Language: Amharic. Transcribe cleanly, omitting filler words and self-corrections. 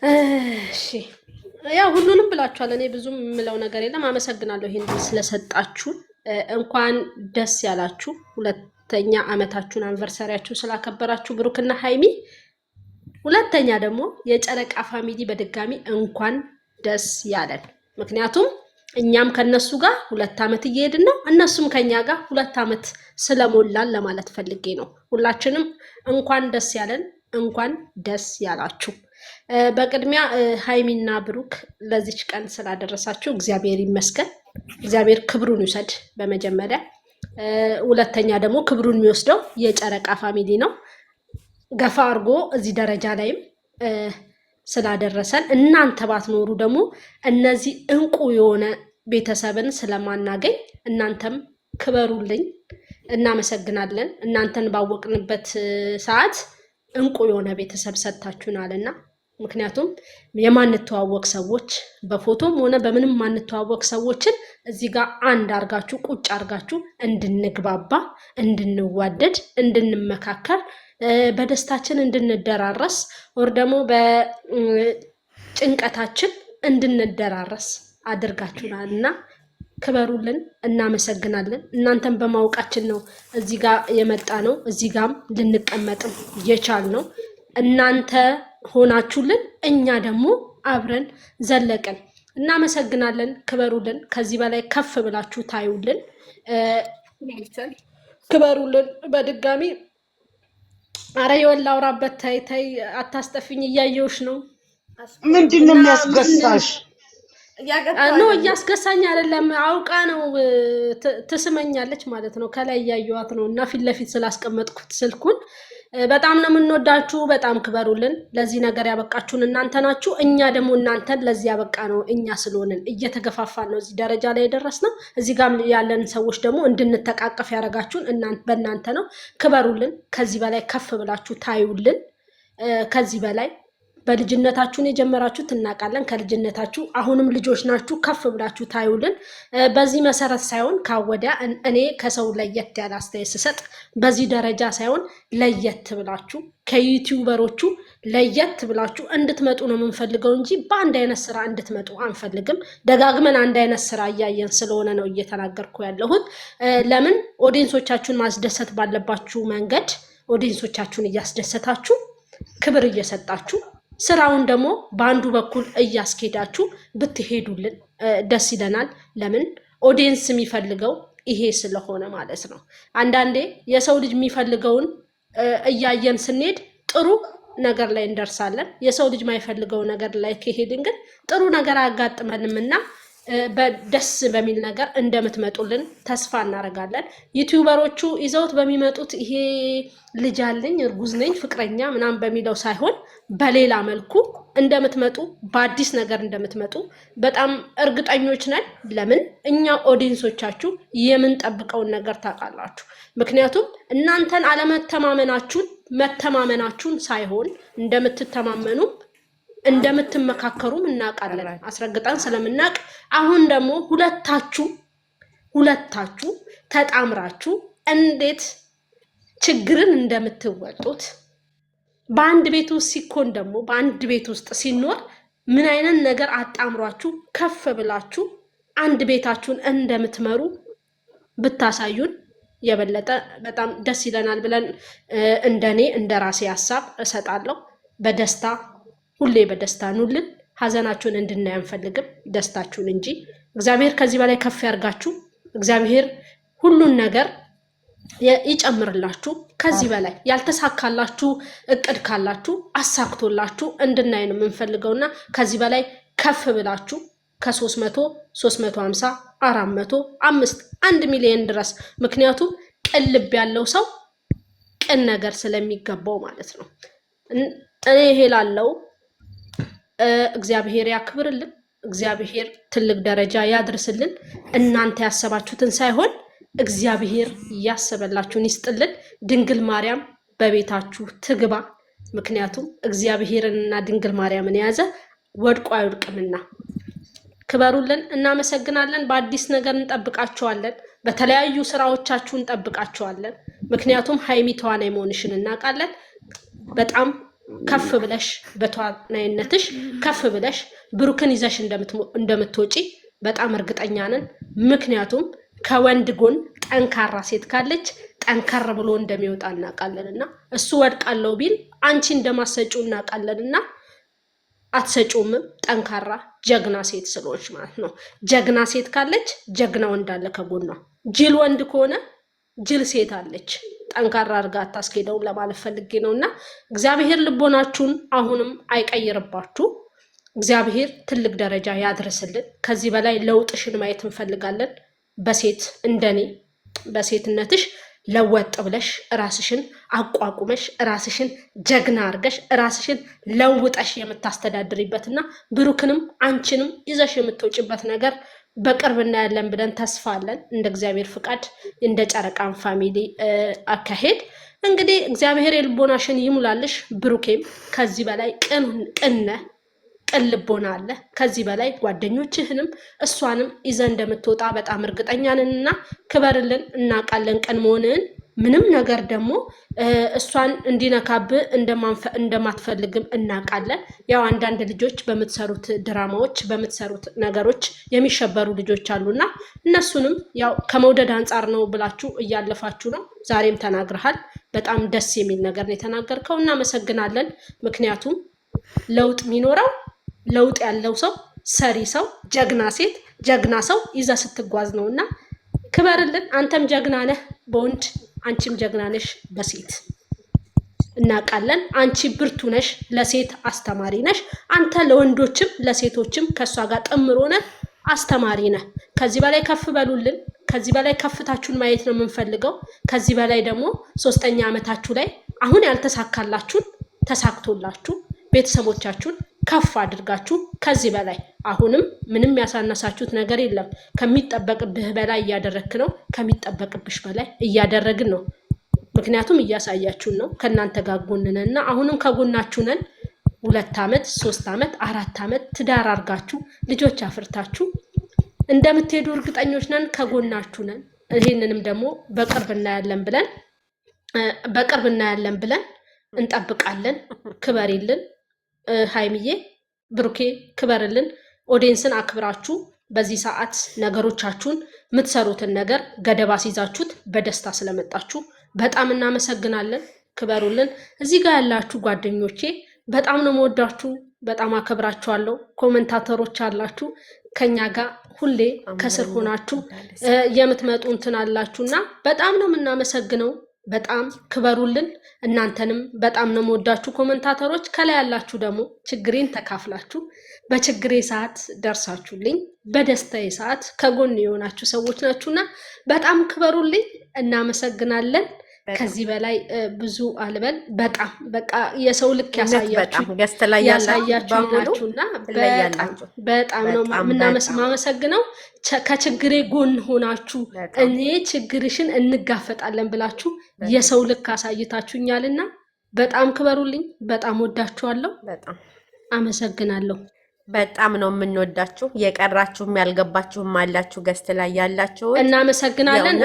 እሺ ያው ሁሉንም ብላችኋል። እኔ ብዙም የምለው ነገር የለም። አመሰግናለሁ ይሄን ድል ስለሰጣችሁ። እንኳን ደስ ያላችሁ። ሁለተኛ ዓመታችሁን አንቨርሰሪያችሁ ስላከበራችሁ ብሩክና ሃይሚ። ሁለተኛ ደግሞ የጨረቃ ፋሚሊ በድጋሚ እንኳን ደስ ያለን። ምክንያቱም እኛም ከነሱ ጋር 2 ዓመት እየሄድን ነው፣ እነሱም ከኛ ጋር 2 ዓመት ስለሞላን ለማለት ፈልጌ ነው። ሁላችንም እንኳን ደስ ያለን፣ እንኳን ደስ ያላችሁ። በቅድሚያ ሃይሚና ብሩክ ለዚች ቀን ስላደረሳችሁ እግዚአብሔር ይመስገን። እግዚአብሔር ክብሩን ይውሰድ በመጀመሪያ። ሁለተኛ ደግሞ ክብሩን የሚወስደው የጨረቃ ፋሚሊ ነው። ገፋ አድርጎ እዚህ ደረጃ ላይም ስላደረሰን፣ እናንተ ባትኖሩ ደግሞ እነዚህ እንቁ የሆነ ቤተሰብን ስለማናገኝ እናንተም ክበሩልኝ። እናመሰግናለን። እናንተን ባወቅንበት ሰዓት እንቁ የሆነ ቤተሰብ ሰጥታችሁናልና። ምክንያቱም የማንተዋወቅ ሰዎች በፎቶም ሆነ በምንም ማንተዋወቅ ሰዎችን እዚህ ጋር አንድ አርጋችሁ ቁጭ አርጋችሁ እንድንግባባ፣ እንድንዋደድ፣ እንድንመካከር፣ በደስታችን እንድንደራረስ ወር ደግሞ በጭንቀታችን እንድንደራረስ አድርጋችሁናልና ክበሩልን። እናመሰግናለን። እናንተን በማወቃችን ነው እዚህ ጋር የመጣ ነው፣ እዚህ ጋርም ልንቀመጥም የቻል ነው። እናንተ ሆናችሁልን፣ እኛ ደግሞ አብረን ዘለቀን። እናመሰግናለን። ክበሩልን። ከዚህ በላይ ከፍ ብላችሁ ታዩልን። ክበሩልን በድጋሚ። አረ የወላ አውራበት። ታይ ታይ አታስጠፊኝ፣ እያየውሽ ነው። ምንድን ነው የሚያስገሳሽ? ኖ እያስገሳኝ አይደለም፣ አውቃ ነው ትስመኛለች ማለት ነው። ከላይ እያየዋት ነው እና ፊት ለፊት ስላስቀመጥኩት ስልኩን። በጣም ነው የምንወዳችሁ። በጣም ክበሩልን። ለዚህ ነገር ያበቃችሁን እናንተ ናችሁ። እኛ ደግሞ እናንተን ለዚህ ያበቃ ነው እኛ ስለሆንን እየተገፋፋን ነው እዚህ ደረጃ ላይ የደረስነው። እዚህ ጋር ያለን ሰዎች ደግሞ እንድንተቃቀፍ ያደረጋችሁን በእናንተ ነው። ክበሩልን። ከዚህ በላይ ከፍ ብላችሁ ታዩልን። ከዚህ በላይ በልጅነታችሁን የጀመራችሁ እናውቃለን። ከልጅነታችሁ አሁንም ልጆች ናችሁ። ከፍ ብላችሁ ታዩልን። በዚህ መሰረት ሳይሆን ካወዲያ እኔ ከሰው ለየት ያለ አስተያየት ስሰጥ በዚህ ደረጃ ሳይሆን ለየት ብላችሁ ከዩቲዩበሮቹ ለየት ብላችሁ እንድትመጡ ነው የምንፈልገው እንጂ በአንድ አይነት ስራ እንድትመጡ አንፈልግም። ደጋግመን አንድ አይነት ስራ እያየን ስለሆነ ነው እየተናገርኩ ያለሁት። ለምን ኦዲየንሶቻችሁን ማስደሰት ባለባችሁ መንገድ ኦዲየንሶቻችሁን እያስደሰታችሁ ክብር እየሰጣችሁ ስራውን ደግሞ በአንዱ በኩል እያስኬዳችሁ ብትሄዱልን ደስ ይለናል። ለምን ኦዲየንስ የሚፈልገው ይሄ ስለሆነ ማለት ነው። አንዳንዴ የሰው ልጅ የሚፈልገውን እያየን ስንሄድ ጥሩ ነገር ላይ እንደርሳለን። የሰው ልጅ ማይፈልገው ነገር ላይ ከሄድን ግን ጥሩ ነገር አያጋጥመንም እና በደስ በሚል ነገር እንደምትመጡልን ተስፋ እናደርጋለን። ዩቲዩበሮቹ ይዘውት በሚመጡት ይሄ ልጅ አለኝ እርጉዝ ነኝ ፍቅረኛ ምናምን በሚለው ሳይሆን በሌላ መልኩ እንደምትመጡ በአዲስ ነገር እንደምትመጡ በጣም እርግጠኞች ነን። ለምን እኛ ኦዲየንሶቻችሁ የምንጠብቀውን ነገር ታውቃላችሁ። ምክንያቱም እናንተን አለመተማመናችሁን መተማመናችሁን ሳይሆን እንደምትተማመኑ እንደምትመካከሩም እናውቃለን አስረግጠን ስለምናውቅ። አሁን ደግሞ ሁለታችሁ ተጣምራችሁ እንዴት ችግርን እንደምትወጡት በአንድ ቤት ውስጥ ሲኮን ደግሞ በአንድ ቤት ውስጥ ሲኖር ምን አይነት ነገር አጣምሯችሁ ከፍ ብላችሁ አንድ ቤታችሁን እንደምትመሩ ብታሳዩን የበለጠ በጣም ደስ ይለናል ብለን እንደኔ እንደራሴ ሐሳብ እሰጣለሁ። በደስታ ሁሌ በደስታ ኑልን። ሀዘናችሁን እንድናይ አንፈልግም፣ ደስታችሁን እንጂ። እግዚአብሔር ከዚህ በላይ ከፍ ያርጋችሁ። እግዚአብሔር ሁሉን ነገር ይጨምርላችሁ። ከዚህ በላይ ያልተሳካላችሁ እቅድ ካላችሁ አሳክቶላችሁ እንድናይ ነው የምንፈልገውና ከዚህ በላይ ከፍ ብላችሁ ከ300 350 400 5 1 ሚሊዮን ድረስ። ምክንያቱም ቅን ልብ ያለው ሰው ቅን ነገር ስለሚገባው ማለት ነው። እኔ ይሄ ላለው እግዚአብሔር ያክብርልን። እግዚአብሔር ትልቅ ደረጃ ያድርስልን። እናንተ ያሰባችሁትን ሳይሆን እግዚአብሔር ያሰበላችሁን ይስጥልን። ድንግል ማርያም በቤታችሁ ትግባ። ምክንያቱም እግዚአብሔርንና ድንግል ማርያምን የያዘ ወድቆ አይወድቅምና። ክበሩልን። እናመሰግናለን። በአዲስ ነገር እንጠብቃችኋለን። በተለያዩ ስራዎቻችሁ እንጠብቃችኋለን። ምክንያቱም ሃይሚ ተዋናይ መሆንሽን እናውቃለን። በጣም ከፍ ብለሽ በተዋናይነትሽ ከፍ ብለሽ ብሩክን ይዘሽ እንደምትወጪ በጣም እርግጠኛ ነን። ምክንያቱም ከወንድ ጎን ጠንካራ ሴት ካለች ጠንካራ ብሎ እንደሚወጣ እናውቃለንና እሱ ወድቃለሁ ቢል አንቺ እንደማሰጪው እናውቃለንና አትሰጪውምም። ጠንካራ ጀግና ሴት ስለሆንሽ ማለት ነው። ጀግና ሴት ካለች ጀግና ወንድ አለ ከጎኗ። ጅል ወንድ ከሆነ ጅል ሴት አለች። ጠንካራ አድርጋ አታስኬደውም ለማለት ፈልጌ ነውና እግዚአብሔር ልቦናችሁን አሁንም አይቀይርባችሁ። እግዚአብሔር ትልቅ ደረጃ ያድርስልን። ከዚህ በላይ ለውጥሽን ማየት እንፈልጋለን። በሴት እንደኔ በሴትነትሽ ለወጥ ብለሽ ራስሽን አቋቁመሽ ራስሽን ጀግና አርገሽ ራስሽን ለውጠሽ የምታስተዳድሪበትና ብሩክንም አንቺንም ይዘሽ የምትወጪበት ነገር በቅርብ እናያለን ብለን ተስፋ አለን። እንደ እግዚአብሔር ፍቃድ እንደ ጨረቃን ፋሚሊ አካሄድ እንግዲህ እግዚአብሔር የልቦናሽን ይሙላልሽ። ብሩኬም ከዚህ በላይ ቅን ልቦና አለ። ከዚህ በላይ ጓደኞችህንም እሷንም ይዘ እንደምትወጣ በጣም እርግጠኛ ነንና ክበርልን። እናውቃለን ቅን መሆንህን። ምንም ነገር ደግሞ እሷን እንዲነካብህ እንደማትፈልግም እናውቃለን። ያው አንዳንድ ልጆች በምትሰሩት ድራማዎች በምትሰሩት ነገሮች የሚሸበሩ ልጆች አሉና እነሱንም ያው ከመውደድ አንጻር ነው ብላችሁ እያለፋችሁ ነው። ዛሬም ተናግረሃል። በጣም ደስ የሚል ነገር ነው የተናገርከው። እናመሰግናለን። ምክንያቱም ለውጥ የሚኖረው ለውጥ ያለው ሰው ሰሪ ሰው ጀግና ሴት ጀግና ሰው ይዛ ስትጓዝ ነውና ክበርልን። አንተም ጀግና ነህ በወንድ አንቺም ጀግና ነሽ በሴት እናውቃለን። አንቺ ብርቱ ነሽ፣ ለሴት አስተማሪ ነሽ። አንተ ለወንዶችም ለሴቶችም ከሷ ጋር ጥምር ሆነ አስተማሪ ነህ። ከዚህ በላይ ከፍ በሉልን። ከዚህ በላይ ከፍታችሁን ማየት ነው የምንፈልገው። ከዚህ በላይ ደግሞ 3ኛ ዓመታችሁ ላይ አሁን ያልተሳካላችሁን ተሳክቶላችሁ ቤተሰቦቻችሁን ከፍ አድርጋችሁ ከዚህ በላይ አሁንም ምንም ያሳነሳችሁት ነገር የለም። ከሚጠበቅብህ በላይ እያደረግክ ነው። ከሚጠበቅብሽ በላይ እያደረግን ነው። ምክንያቱም እያሳያችሁን ነው። ከእናንተ ጋር ጎን ነን እና አሁንም ከጎናችሁ ነን። 2 ዓመት 3 ዓመት 4 ዓመት ትዳር አርጋችሁ ልጆች አፍርታችሁ እንደምትሄዱ እርግጠኞች ነን። ከጎናችሁ ነን። ይሄንንም ደግሞ በቅርብ እናያለን ብለን እንጠብቃለን። ክበሪልን ሃይሚዬ፣ ብሩኬ ክበርልን። ኦዲየንስን አክብራችሁ በዚህ ሰዓት ነገሮቻችሁን የምትሰሩትን ነገር ገደባ ሲይዛችሁት በደስታ ስለመጣችሁ በጣም እናመሰግናለን። ክበሩልን። እዚህ ጋር ያላችሁ ጓደኞቼ በጣም ነው የምወዳችሁ፣ በጣም አከብራችኋለሁ። ኮመንታተሮች አላችሁ ከኛ ጋር ሁሌ ከስር ሆናችሁ የምትመጡ እንትን አላችሁና በጣም ነው የምናመሰግነው። በጣም ክበሩልን። እናንተንም በጣም ነው የምወዳችሁ ኮመንታተሮች። ከላይ ያላችሁ ደግሞ ችግሬን ተካፍላችሁ በችግሬ ሰዓት ደርሳችሁልኝ በደስታዬ ሰዓት ከጎን የሆናችሁ ሰዎች ናችሁና በጣም ክበሩልኝ። እናመሰግናለን። ከዚህ በላይ ብዙ አልበል። በጣም በቃ የሰው ልክ ያሳያችሁ ናችሁና በጣም ነው የምናመሰግነው። ከችግሬ ጎን ሆናችሁ እኔ ችግርሽን እንጋፈጣለን ብላችሁ የሰው ልክ አሳይታችሁኛልና በጣም ክበሩልኝ። በጣም ወዳችኋለሁ። በጣም አመሰግናለሁ። በጣም ነው የምንወዳችሁ። የቀራችሁም ያልገባችሁም አላችሁ ገስት ላይ ያላችሁ እናመሰግናለን።